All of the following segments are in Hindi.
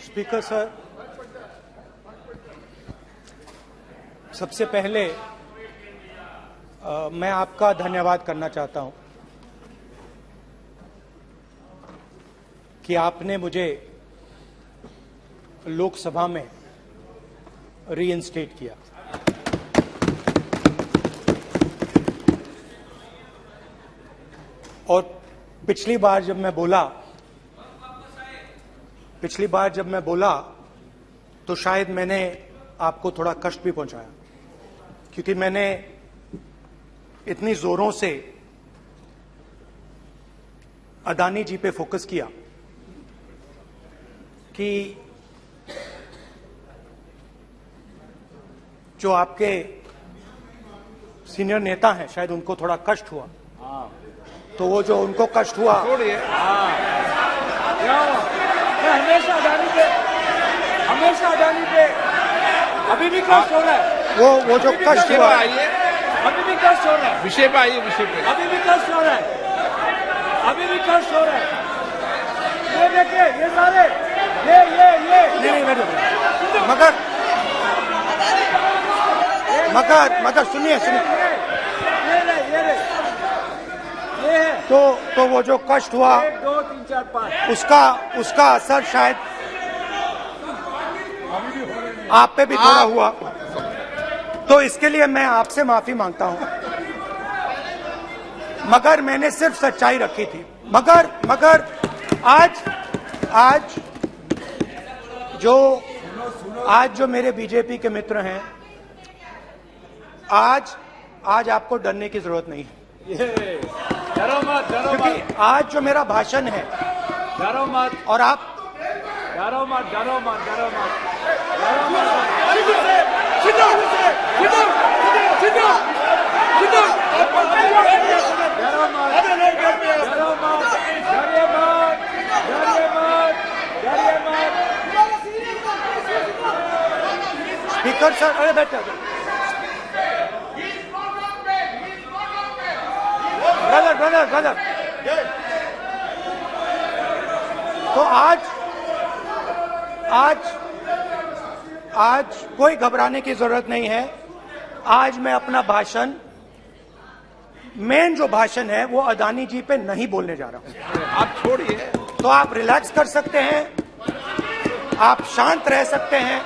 स्पीकर सर, सबसे पहले मैं आपका धन्यवाद करना चाहता हूं कि आपने मुझे लोकसभा में रीइंस्टेट किया। और पिछली बार जब मैं बोला तो शायद मैंने आपको थोड़ा कष्ट भी पहुंचाया, क्योंकि मैंने इतनी जोरों से अदानी जी पे फोकस किया कि जो आपके सीनियर नेता हैं शायद उनको थोड़ा कष्ट हुआ। तो वो जो उनको कष्ट हुआ, हमेशा अदानी पे अभी भी कष्ट हो रहा है। वो जो कष्ट हुआ, अभी भी कष्ट हो रहा है। विषय पे आइए, विषय पे। अभी भी कष्ट हो रहा है। ये देखिए, ये सारे नहीं मगर सुनिए ये है। तो वो जो कष्ट हुआ 1 2 3 4 5 उसका असर शायद आप पे भी थोड़ा हुआ। तो इसके लिए मैं आपसे माफी मांगता हूं, मगर मैंने सिर्फ सच्चाई रखी थी। मगर आज जो मेरे बीजेपी के मित्र हैं, आज आपको डरने की जरूरत नहीं है, डरो मत। क्योंकि आज जो मेरा भाषण है, डरो मत और आप डरो मत। स्पीकर सर, अरे बैठे ब्रदर। तो आज कोई घबराने की जरूरत नहीं है। आज मैं अपना भाषण, मेन जो भाषण है वो अदानी जी पे नहीं बोलने जा रहा हूं। आप छोड़िए, तो आप रिलैक्स कर सकते हैं, आप शांत रह सकते हैं,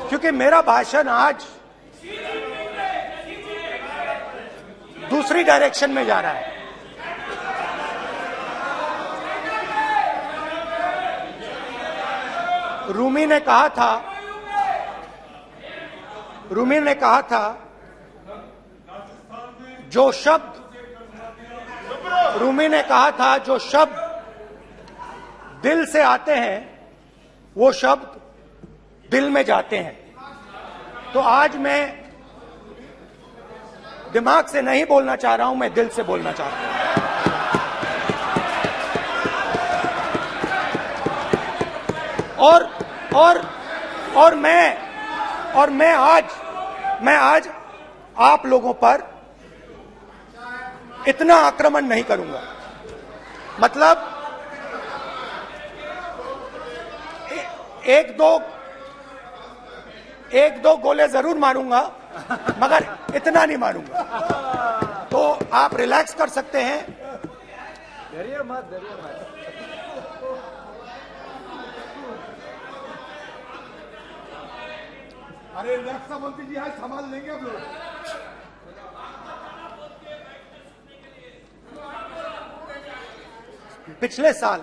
क्योंकि मेरा भाषण आज दूसरी डायरेक्शन में जा रहा है। रूमी ने कहा था जो शब्द दिल से आते हैं वो शब्द दिल में जाते हैं। तो आज मैं दिमाग से नहीं बोलना चाह रहा हूं, मैं दिल से बोलना चाह रहा हूं। और मैं आज आप लोगों पर इतना आक्रमण नहीं करूंगा। मतलब एक दो गोले जरूर मारूंगा, मगर इतना नहीं मारूंगा। तो आप रिलैक्स कर सकते हैं। डरिए मत। अरे रक्षा मंत्री जी, आज संभाल लेंगे आप लोग। पिछले साल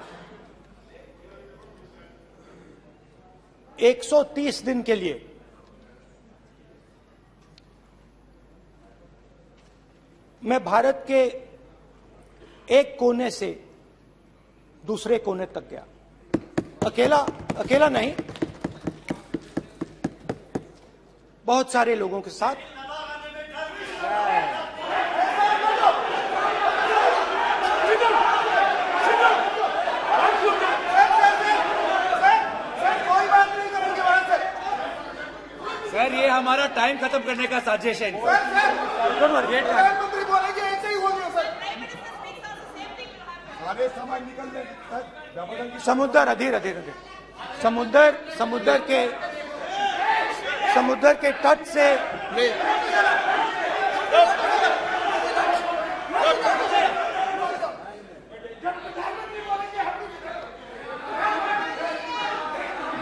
130 दिन के लिए मैं भारत के एक कोने से दूसरे कोने तक गया। अकेला नहीं, बहुत सारे लोगों के साथ। सर, ये हमारा टाइम खत्म करने का साजिश है। प्रधानमंत्री बोलेंगे ऐसे ही होंगे सर। सारे समाज निकल जाए। समुद्र अधीर अधीर अधीर समुद्र के तट से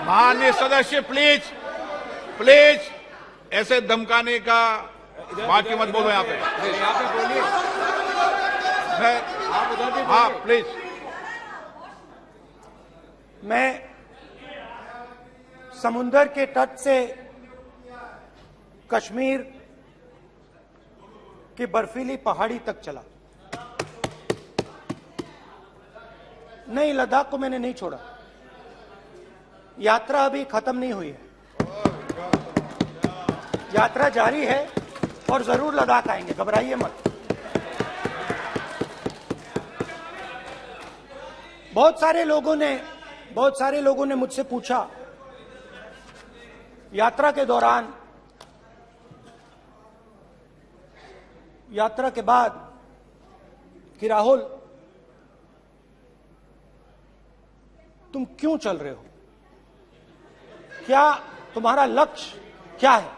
माननीय सदस्य प्लीज प्लीज ऐसे धमकाने का बात की मत बोलो यहाँ पे। यहाँ पे बोलिए, आप उधर भी हाँ बोलिए। प्लीज। मैं समुद्र के तट से कश्मीर की बर्फीली पहाड़ी तक चला। नहीं, लद्दाख को मैंने नहीं छोड़ा। यात्रा अभी खत्म नहीं हुई है, यात्रा जारी है और जरूर लद्दाख आएंगे, घबराइए मत। बहुत सारे लोगों ने मुझसे पूछा यात्रा के दौरान, यात्रा के बाद कि राहुल तुम क्यों चल रहे हो, क्या तुम्हारा लक्ष्य क्या है,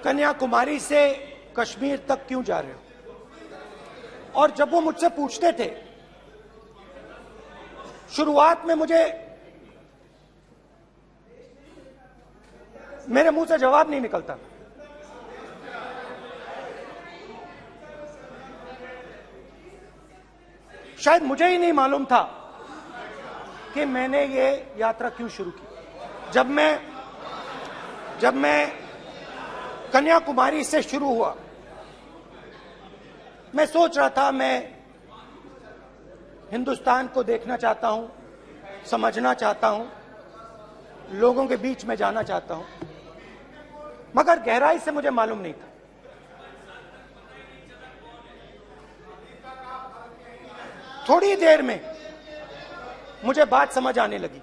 कन्याकुमारी से कश्मीर तक क्यों जा रहे हो। और जब वो मुझसे पूछते थे, शुरुआत में मेरे मुंह से जवाब नहीं निकलता। शायद मुझे ही नहीं मालूम था कि मैंने ये यात्रा क्यों शुरू की। जब मैं कन्याकुमारी से शुरू हुआ, मैं सोच रहा था मैं हिंदुस्तान को देखना चाहता हूं, समझना चाहता हूं, लोगों के बीच में जाना चाहता हूं, मगर गहराई से मुझे मालूम नहीं था। थोड़ी देर में मुझे बात समझ आने लगी।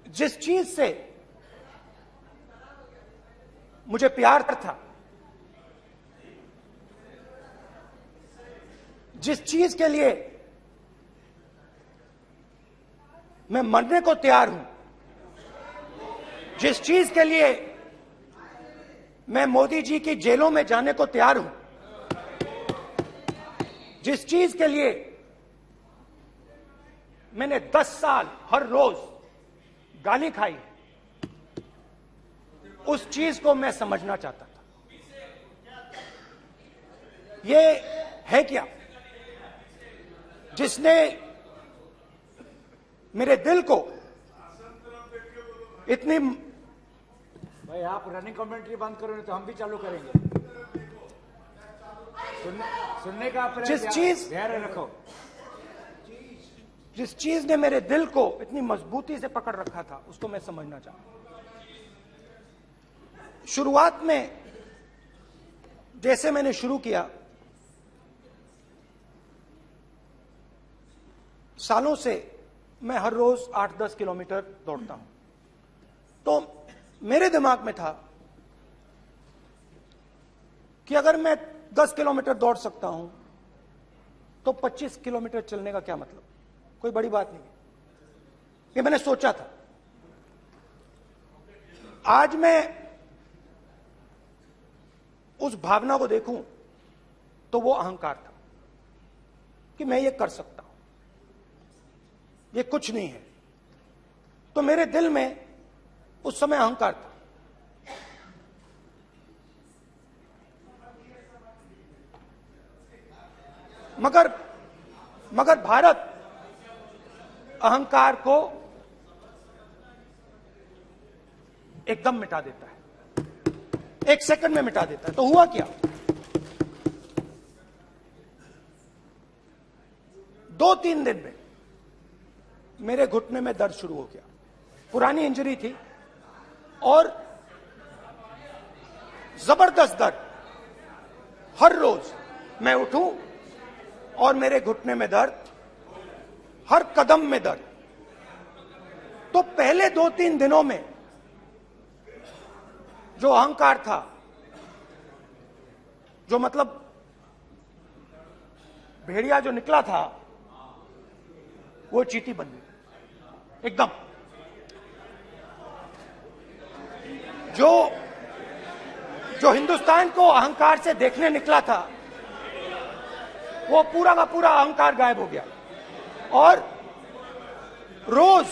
जिस चीज से मुझे प्यार था, जिस चीज के लिए मैं मरने को तैयार हूं, जिस चीज के लिए मैं मोदी जी की जेलों में जाने को तैयार हूं, जिस चीज के लिए मैंने 10 साल हर रोज गाली खाई, उस चीज को मैं समझना चाहता था। ये है क्या जिसने मेरे दिल को इतनी। भाई आप रनिंग कमेंट्री बंद करो, नहीं तो हम भी चालू करेंगे। सुनने का आप धैर्य रखो। जिस चीज ने मेरे दिल को इतनी मजबूती से पकड़ रखा था, उसको मैं समझना चाहता। शुरुआत में जैसे मैंने शुरू किया, सालों से मैं हर रोज 8-10 किलोमीटर दौड़ता हूं, तो मेरे दिमाग में था कि अगर मैं 10 किलोमीटर दौड़ सकता हूं तो 25 किलोमीटर चलने का क्या मतलब, कोई बड़ी बात नहीं। ये मैंने सोचा था। आज मैं उस भावना को देखूं तो वो अहंकार था कि मैं ये कर सकता हूं, ये कुछ नहीं है। तो मेरे दिल में उस समय अहंकार था। मगर भारत अहंकार को एकदम मिटा देता है, 1 सेकंड में मिटा देता है। तो हुआ क्या, 2-3 दिन में मेरे घुटने में दर्द शुरू हो गया। पुरानी इंजरी थी और जबरदस्त दर्द। हर रोज मैं उठूं और मेरे घुटने में दर्द, हर कदम में दर्द। तो पहले 2-3 दिनों में जो अहंकार था, जो मतलब भेड़िया जो निकला था, वो चींटी बन गई एकदम। जो हिंदुस्तान को अहंकार से देखने निकला था, वो पूरा का पूरा अहंकार गायब हो गया। और रोज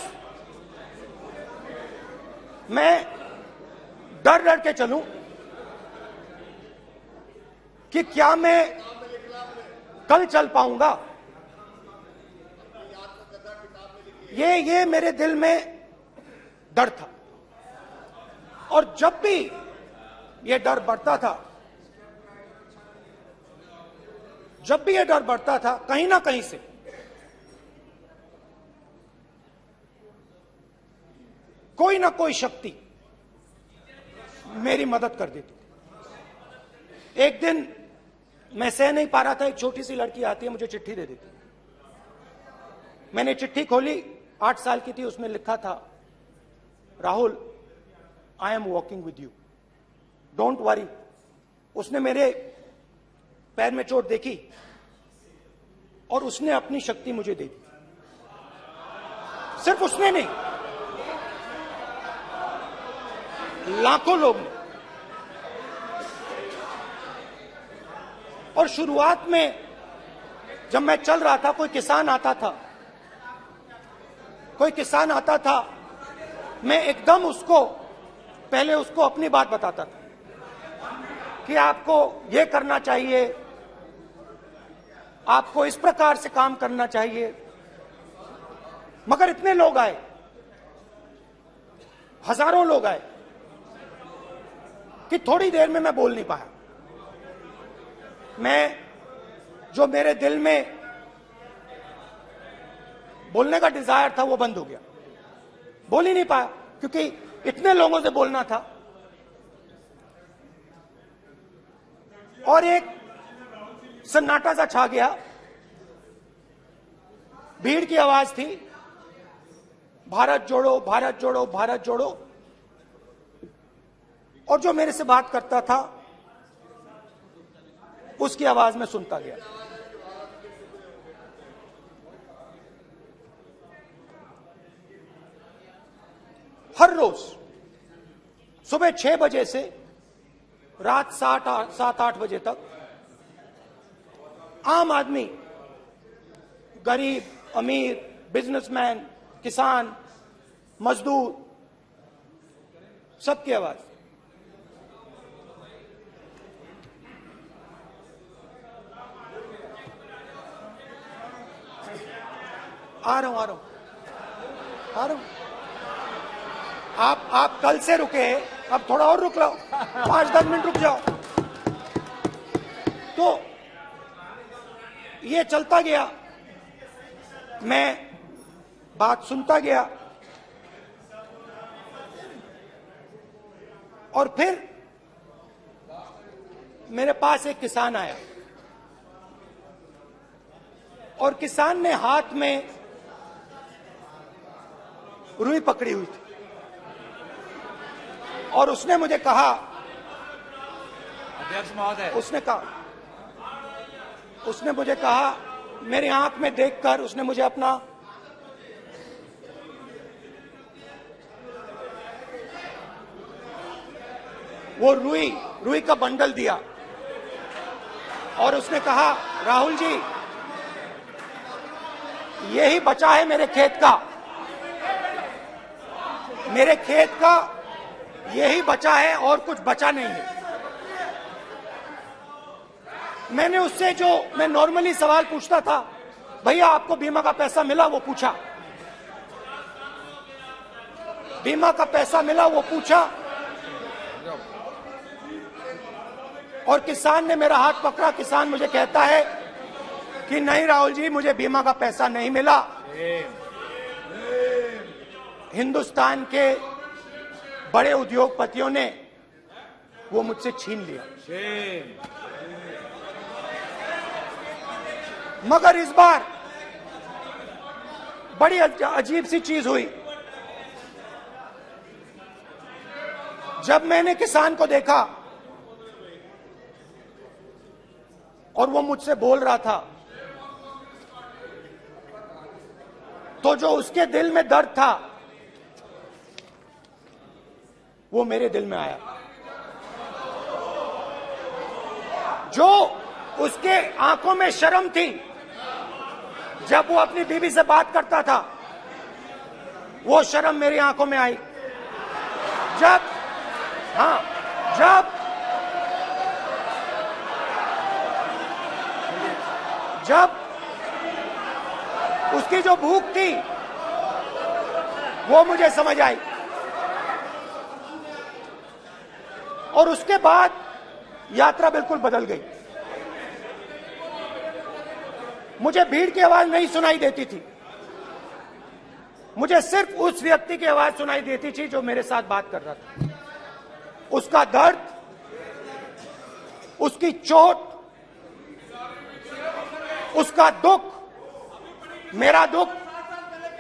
मैं डर डर के चलूं कि क्या मैं कल चल पाऊंगा। ये मेरे दिल में डर था। और जब भी ये डर बढ़ता था, कहीं ना कहीं से कोई ना कोई शक्ति मेरी मदद कर देती। एक दिन मैं सह नहीं पा रहा था, एक छोटी सी लड़की आती है, मुझे चिट्ठी दे देती। मैंने चिट्ठी खोली, 8 साल की थी, उसमें लिखा था, Rahul, I am walking with you, don't worry. उसने मेरे पैर में चोट देखी और उसने अपनी शक्ति मुझे दे दी। सिर्फ उसने नहीं, लाखों लोग ने। और शुरुआत में जब मैं चल रहा था, कोई किसान आता था, मैं एकदम पहले उसको अपनी बात बताता था कि आपको ये करना चाहिए, आपको इस प्रकार से काम करना चाहिए। मगर इतने लोग आए, हजारों लोग आए, कि थोड़ी देर में मैं बोल नहीं पाया। जो मेरे दिल में बोलने का डिजायर था, वो बंद हो गया। बोल ही नहीं पाया, क्योंकि इतने लोगों से बोलना था। और एक सन्नाटा सा छा गया, भीड़ की आवाज थी, भारत जोड़ो, भारत जोड़ो, भारत जोड़ो। और जो मेरे से बात करता था, उसकी आवाज में सुनता गया। हर रोज सुबह 6 बजे से रात 7-8 बजे तक आम आदमी, गरीब, अमीर, बिजनेसमैन, किसान, मजदूर, सबकी आवाज। आ रहा हूं। आप कल से रुके, अब थोड़ा और रुक लो, 5-10 मिनट रुक जाओ। तो ये चलता गया, मैं बात सुनता गया। और फिर मेरे पास एक किसान आया, और किसान ने हाथ में रुई पकड़ी हुई थी, और उसने मुझे कहा, अध्यक्ष महोदय, उसने मुझे कहा, मेरी आंख में देखकर उसने मुझे अपना वो रुई का बंडल दिया, और उसने कहा, राहुल जी, यही बचा है मेरे खेत का, यही बचा है, और कुछ बचा नहीं है। मैंने उससे, जो मैं नॉर्मली सवाल पूछता था, भैया आपको बीमा का पैसा मिला, वो पूछा। बीमा का पैसा मिला, वो पूछा। और किसान ने मेरा हाथ पकड़ा। किसान मुझे कहता है कि नहीं राहुल जी, मुझे बीमा का पैसा नहीं मिला, हिंदुस्तान के बड़े उद्योगपतियों ने वो मुझसे छीन लिया। मगर इस बार बड़ी अजीब सी चीज हुई। जब मैंने किसान को देखा और वो मुझसे बोल रहा था, तो जो उसके दिल में दर्द था वो मेरे दिल में आया। जो उसके आंखों में शर्म थी जब वो अपनी बीवी से बात करता था, वो शर्म मेरी आंखों में आई। जब उसकी जो भूख थी वो मुझे समझ आई। और उसके बाद यात्रा बिल्कुल बदल गई। मुझे भीड़ की आवाज नहीं सुनाई देती थी, मुझे सिर्फ उस व्यक्ति की आवाज सुनाई देती थी जो मेरे साथ बात कर रहा था। उसका दर्द, उसकी चोट, उसका दुख, मेरा दुख,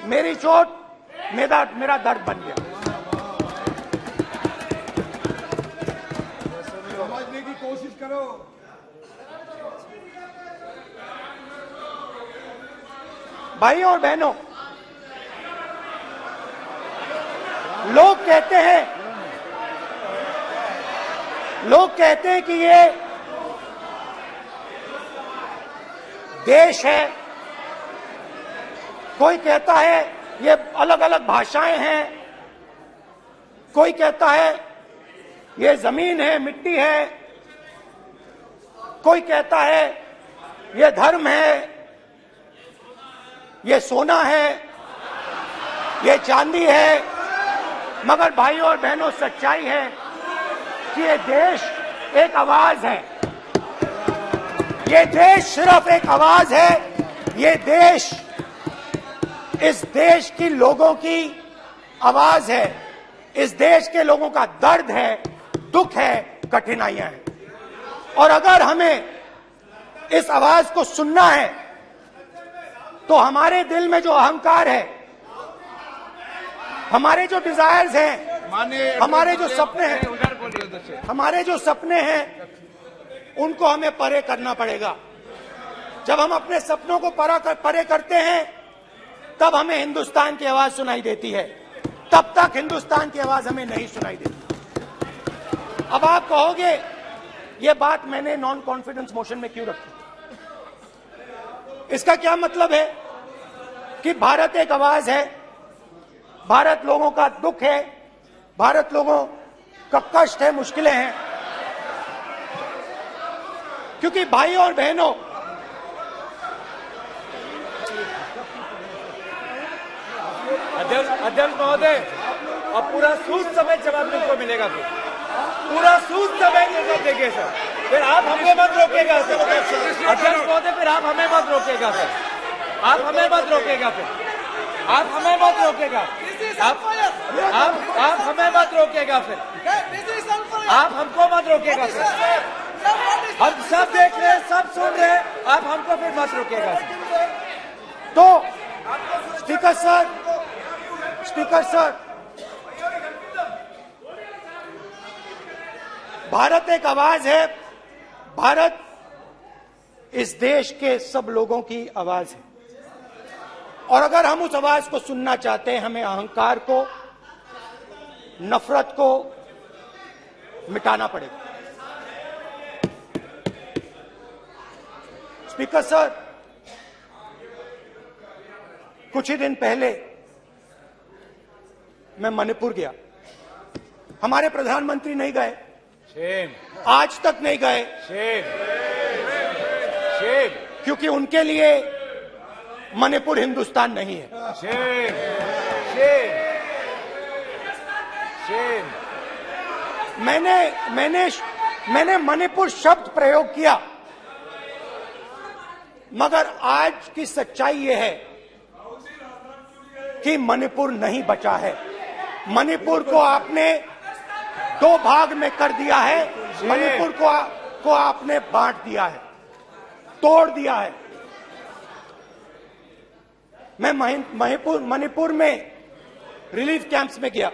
मेरी चोट, मेरा दर्द बन गया। समझने की कोशिश करो। भाइयों और बहनों, लोग कहते हैं कि ये देश है, कोई कहता है ये अलग अलग भाषाएं हैं, कोई कहता है ये जमीन है, मिट्टी है, कोई कहता है ये धर्म है, ये सोना है, ये चांदी है। मगर भाइयों और बहनों, सच्चाई है कि ये देश एक आवाज है। ये देश सिर्फ एक आवाज है। ये देश, इस देश की लोगों की आवाज है। इस देश के लोगों का दर्द है, दुख है, कठिनाइयां हैं। और अगर हमें इस आवाज को सुनना है तो हमारे दिल में जो अहंकार है, हमारे जो डिजायर्स हैं, हमारे जो सपने हैं, उनको हमें परे करना पड़ेगा। जब हम अपने सपनों को परे करते हैं तब हमें हिंदुस्तान की आवाज सुनाई देती है, तब तक हिंदुस्तान की आवाज हमें नहीं सुनाई देती। अब आप कहोगे ये बात मैंने नॉन कॉन्फिडेंस मोशन में क्यों रखी? इसका क्या मतलब है कि भारत एक आवाज है, भारत लोगों का दुख है, भारत लोगों का कष्ट है, मुश्किलें हैं। क्योंकि भाइयों और बहनों, अध्यक्ष महोदय, अब पूरा सूद समेत जवाब तुमको मिलेगा। फिर पूरा सूद समेत जवाब देंगे सर। फिर आप हमें मत रोकेगा सर। अध्यक्ष महोदय, फिर आप हमें मत रोकेगा सर। आप हमें मत रोकेगा। फिर आप हमें मत रोकेगा। आप हमें मत रोकेगा। फिर आप हमको मत रोकेगा सर। हम सब देख रहे हैं, सब सुन रहे हैं, आप हमको फिर मत रोकेगा सर। तो स्पीकर सर, भारत एक आवाज है। भारत इस देश के सब लोगों की आवाज है। और अगर हम उस आवाज को सुनना चाहते हैं, हमें अहंकार को, नफरत को मिटाना पड़ेगा। स्पीकर सर, कुछ ही दिन पहले मैं मणिपुर गया। हमारे प्रधानमंत्री नहीं गए, आज तक नहीं गए, क्योंकि उनके लिए मणिपुर हिंदुस्तान नहीं है। मैंने मणिपुर शब्द प्रयोग किया, मगर आज की सच्चाई यह है कि मणिपुर नहीं बचा है। मणिपुर को आपने दो भाग में कर दिया है। मणिपुर को आपने बांट दिया है, तोड़ दिया है। मैं मणिपुर में रिलीफ कैंप्स में गया।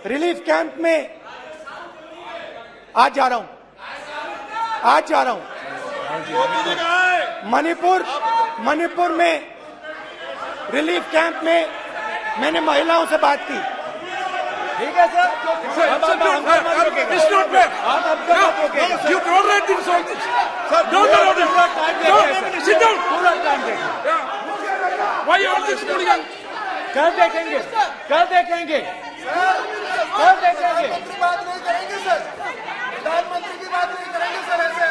रिलीफ कैंप में आज जा रहा हूं, मणिपुर में रिलीफ कैंप में मैंने महिलाओं से बात की। ठीक है सर, अब आप मत रोकेगा। It's not fair. आप हमको मत रोकेगा। You tolerate this all this. Sir, Don't allow this. पूरा टाइम No, देंगे। sit down. पूरा टाइम देंगे। Yeah. Why you all this hooligan? कल देखेंगे, कल देखेंगे, कल देखेंगे। बात नहीं करेंगे सर, प्रधानमंत्री की बात नहीं करेंगे सर ऐसे।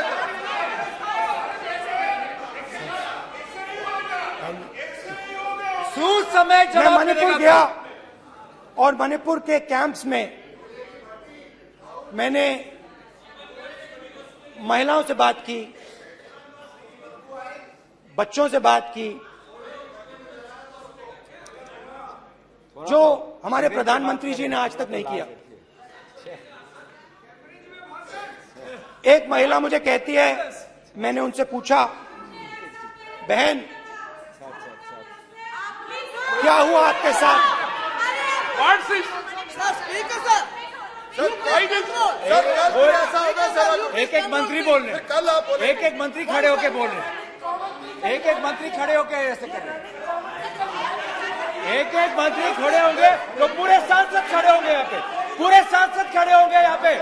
सूद समय मैं जवाब मणिपुर मिलेगा। गया और मणिपुर के कैंप्स में मैंने महिलाओं से बात की, बच्चों से बात की, जो हमारे प्रधानमंत्री जी ने आज तक नहीं किया। एक महिला मुझे कहती है, मैंने उनसे पूछा, बहन क्या हुआ आपके साथ? What's this? ऐसा होगा सर, एक एक मंत्री बोल रहे हैं, कल आप बोले एक एक मंत्री खड़े होके बोल रहे हैं, एक एक मंत्री खड़े होके ऐसे कर रहे हैं। एक एक मंत्री खड़े होंगे तो पूरे सांसद खड़े होंगे यहाँ पे, पूरे सांसद खड़े होंगे यहाँ पे।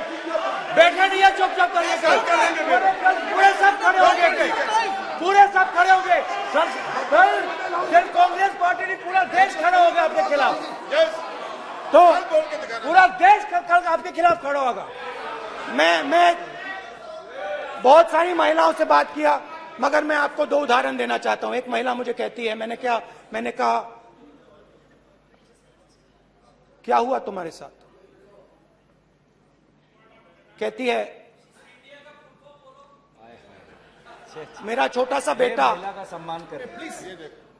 बैठे नहीं है, चुपचाप करिए। कल पूरे सब खड़े होंगे, पूरे सब खड़े होंगे। कल कांग्रेस पार्टी ने पूरा देश खड़ा होगा आपके खिलाफ, तो पूरा देश कल आपके खिलाफ खड़ा होगा। मैं बहुत सारी महिलाओं से बात किया, मगर मैं आपको दो उदाहरण देना चाहता हूं। एक महिला मुझे कहती है, मैंने कहा क्या हुआ तुम्हारे साथ? कहती है, मेरा छोटा सा बेटा, महिला का सम्मान करें प्लीज,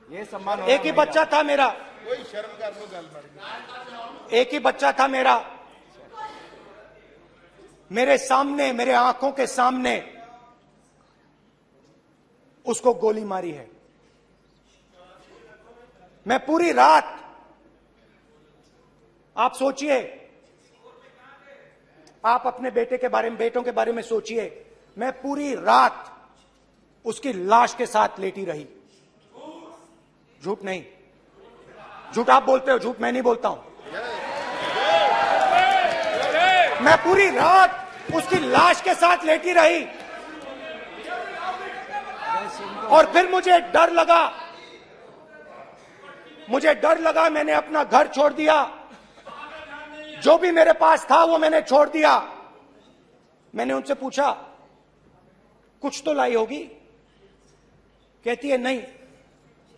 ये सम्मान। एक ही बच्चा था मेरा, कोई शर्म कर लो गल मारी। एक ही बच्चा था मेरा, मेरे सामने, मेरे आंखों के सामने उसको गोली मारी है। मैं पूरी रात, आप सोचिए, आप अपने बेटे के बारे में, बेटों के बारे में सोचिए, मैं पूरी रात उसकी लाश के साथ लेटी रही। झूठ नहीं, झूठ आप बोलते हो, झूठ मैं नहीं बोलता हूं। मैं पूरी रात उसकी लाश के साथ लेटी रही और फिर मुझे डर लगा, मैंने अपना घर छोड़ दिया, जो भी मेरे पास था वो मैंने छोड़ दिया। मैंने उनसे पूछा, कुछ तो लाई होगी? कहती है, नहीं,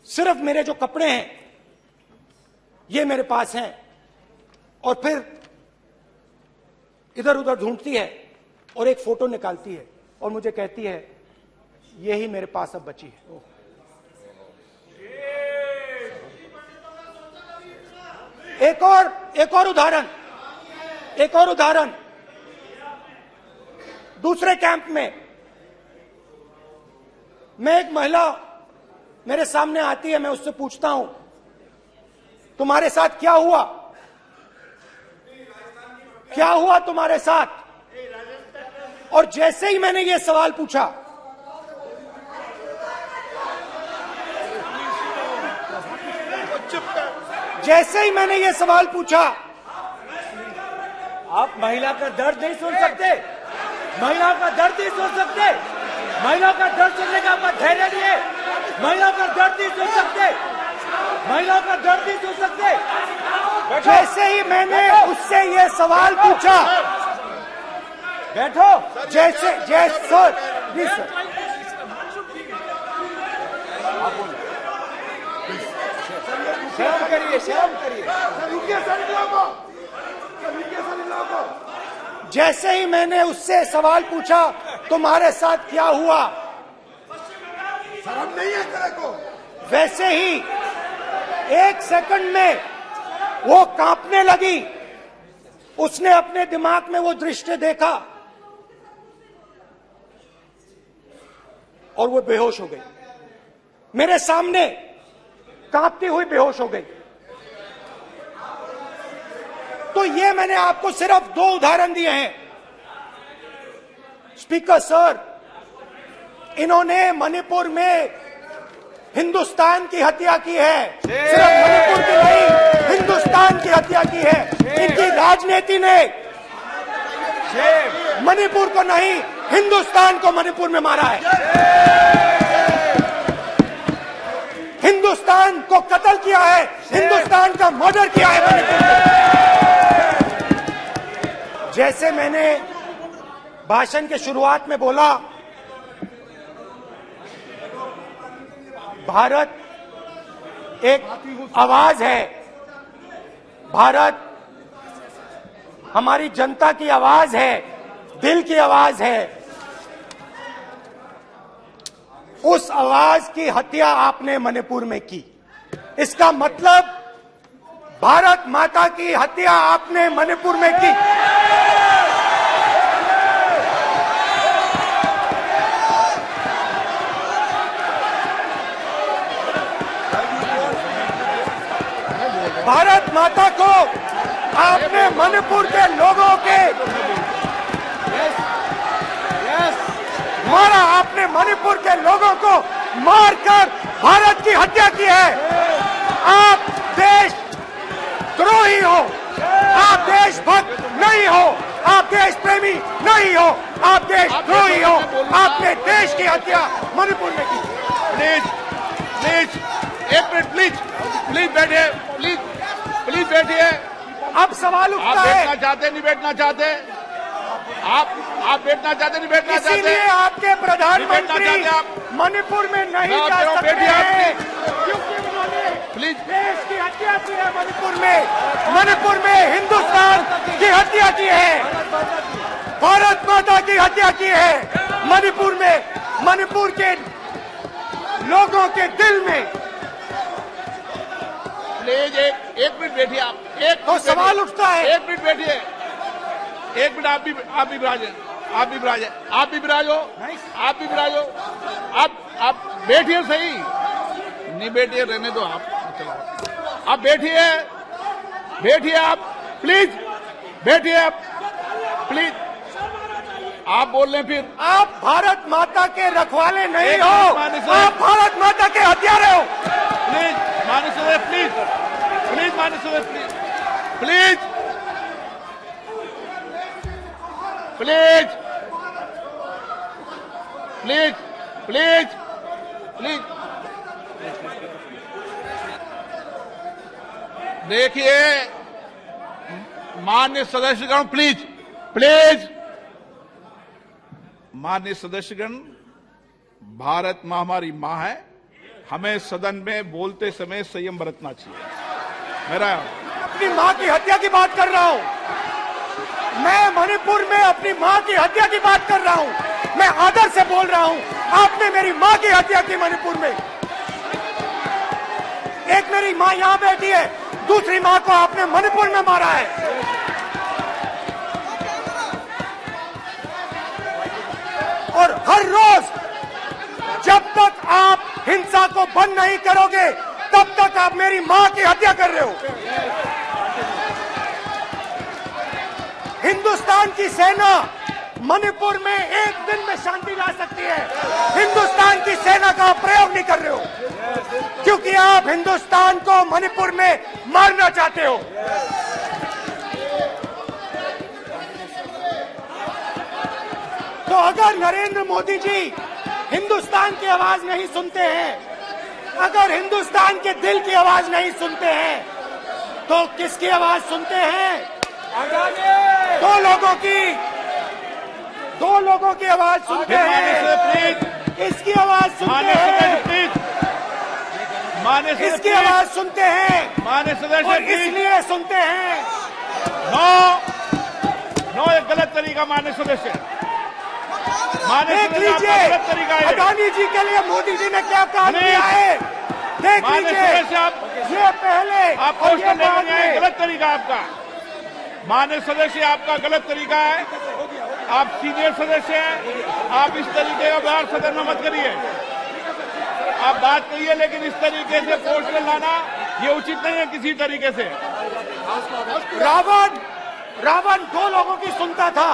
सिर्फ मेरे जो कपड़े हैं ये मेरे पास हैं। और फिर इधर उधर ढूंढती है और एक फोटो निकालती है और मुझे कहती है, यही मेरे पास अब बची है। एक और उदाहरण, दूसरे कैंप में मैं, एक महिला मेरे सामने आती है, मैं उससे पूछता हूं, तुम्हारे साथ क्या हुआ? क्या हुआ तुम्हारे साथ? और जैसे ही मैंने ये सवाल पूछा, जैसे ही मैंने ये सवाल पूछा, आप महिला का दर्द नहीं सुन सकते, महिला का दर्द नहीं सुन सकते, महिला का दर्द सुनने का आपका धैर्य नहीं है, महिला का दर्द नहीं सुन सकते, महिला का दर्द नहीं सुन सकते। जैसे ही मैंने उससे ये सवाल पूछा, बैठो, जैसे सर, प्लीज सर, शर्म करिए, शर्म करिए। जैसे ही मैंने उससे सवाल पूछा, तुम्हारे साथ क्या हुआ, शर्म नहीं है तेरे को? वैसे ही एक सेकंड में वो कांपने लगी। उसने अपने दिमाग में वो दृश्य देखा और वो बेहोश हो गई। मेरे सामने कांपती हुई बेहोश हो गई। तो ये मैंने आपको सिर्फ 2 उदाहरण दिए हैं। स्पीकर सर, इन्होंने मणिपुर में हिंदुस्तान की हत्या की है, सिर्फ मणिपुर की नहीं, हिंदुस्तान की हत्या की है। इनकी राजनीति ने मणिपुर को नहीं, हिंदुस्तान को मणिपुर में मारा है। हिंदुस्तान को कत्ल किया है, हिंदुस्तान का मर्डर किया है मणिपुर में। जैसे मैंने भाषण के शुरुआत में बोला, भारत एक आवाज है, भारत हमारी जनता की आवाज है, दिल की आवाज है। उस आवाज की हत्या आपने मणिपुर में की। इसका मतलब भारत माता की हत्या आपने मणिपुर में की। भारत माता को आपने मणिपुर के लोगों के मारा, आपने मणिपुर के लोगों को मारकर भारत की हत्या की है। आप देशद्रोही हो, आप देशभक्त नहीं हो, आप देश प्रेमी नहीं हो, आप देशद्रोही हो। आपने देश की हत्या मणिपुर में की। प्लीज प्लीज एक मिनट, प्लीज प्लीज बैठिए, प्लीज प्लीज बैठिए। अब सवाल आप उठता है, बैठना चाहते नहीं बैठना चाहते, आप बैठना चाहते नहीं बैठना चाहते, इसीलिए आपके प्रधानमंत्री चाहते आप। मणिपुर में नहीं मैं जा कह रहा हूं, सकते बैठिए आप, हैं, क्योंकि उन्होंने प्लीज। देश की हत्या की है। मणिपुर में हिंदुस्तान की हत्या की है, भारत माता की हत्या की है। मणिपुर में, मणिपुर के लोगों के दिल में। प्लीज एक मिनट बैठिए आप, एक तो मिनट सवाल बैठिए। उठता है, एक मिनट बैठिए, एक मिनट। आप भी विराजे, आप भी विराजे, आप भी विराजो, आप भी विराजो। आप बैठिए सही, नहीं बैठिए रहने दो आप, चलो आप बैठिए, बैठिए आप, प्लीज बैठिए आप, प्लीज। आप बोल रहे फिर आप भारत माता के रखवाले नहीं एक हो, मिनट माननीय सर। आप भारत माता के हत्यारे हो। प्लीज माननीय सदस्य, प्लीज प्लीज माननीय सदस्य, please please please please please. देखिए माननीय सदस्यगण, प्लीज प्लीज। माननीय सदस्यगण, भारत मां हमारी मां है, हमें सदन में बोलते समय संयम बरतना चाहिए। मेरा अपनी मां की हत्या की बात कर रहा हूं, मैं मणिपुर में अपनी मां की हत्या की बात कर रहा हूं, मैं आदर से बोल रहा हूं। आपने मेरी मां की हत्या की मणिपुर में। एक मेरी मां यहां बैठी है, दूसरी मां को आपने मणिपुर में मारा है। और हर रोज जब तक आप हिंसा को बंद नहीं करोगे, तब तक आप मेरी मां की हत्या कर रहे हो। हिंदुस्तान की सेना मणिपुर में एक दिन में शांति ला सकती है, हिंदुस्तान की सेना का प्रयोग नहीं कर रहे हो, क्योंकि आप हिंदुस्तान को मणिपुर में मारना चाहते हो। तो अगर नरेंद्र मोदी जी हिंदुस्तान की आवाज नहीं सुनते हैं, अगर हिंदुस्तान के दिल की आवाज नहीं सुनते हैं, तो किसकी आवाज सुनते हैं? दो लोगों की आवाज सुनते हैं। इसकी आवाज सुनते हैं, इसकी आवाज सुनते हैं, माननीय सदस्य, और इसलिए सुनते हैं। नो ये गलत तरीका माननीय सदस्य, देख लीजिए गलत तरीका है। अडानी जी के लिए मोदी जी ने क्या काम किया है, देख माननीय लीजिए। सदस्य, आप ये पहले आपको और उसको ये लेकर बाद नहीं आए, में। गलत तरीका आपका। माननीय सदस्य, आपका गलत तरीका है, आप सीनियर सदस्य हैं, आप इस तरीके का व्यवहार सदन में मत करिए। आप बात करिए, लेकिन इस तरीके से पोस्टर लाना ये उचित नहीं है किसी तरीके से। रावण दो लोगों की सुनता था।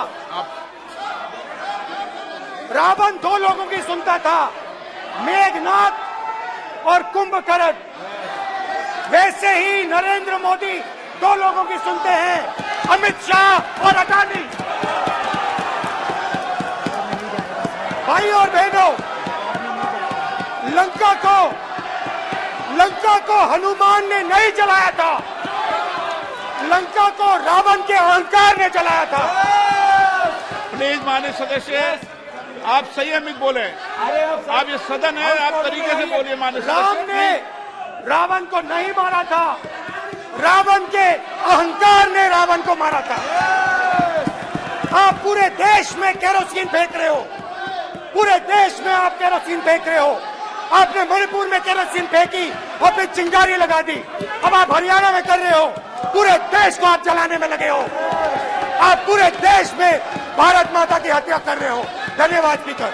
रावण दो लोगों की सुनता था, मेघनाथ और कुंभकर्ण। वैसे ही नरेंद्र मोदी दो लोगों की सुनते हैं, अमित शाह और अडानी। भाई और बहनों, लंका को हनुमान ने नहीं जलाया था, लंका को रावण के अहंकार ने जलाया था। प्लीज माननीय सदस्य, आप संयमित बोले। आप ये सदन है, आप तरीके से बोलिए माननीय राम सदस्य। ने रावण को नहीं मारा था, रावण के अहंकार ने रावण को मारा था। आप पूरे देश में केरोसिन फेंक रहे हो, पूरे देश में आप केरोसिन फेंक रहे हो। आपने मणिपुर में केरोसिन फेंकी और फिर चिंगारी लगा दी। अब आप हरियाणा में कर रहे हो, पूरे देश को आप जलाने में लगे हो। आप पूरे देश में भारत माता की हत्या कर रहे हो। धन्यवाद स्पीकर।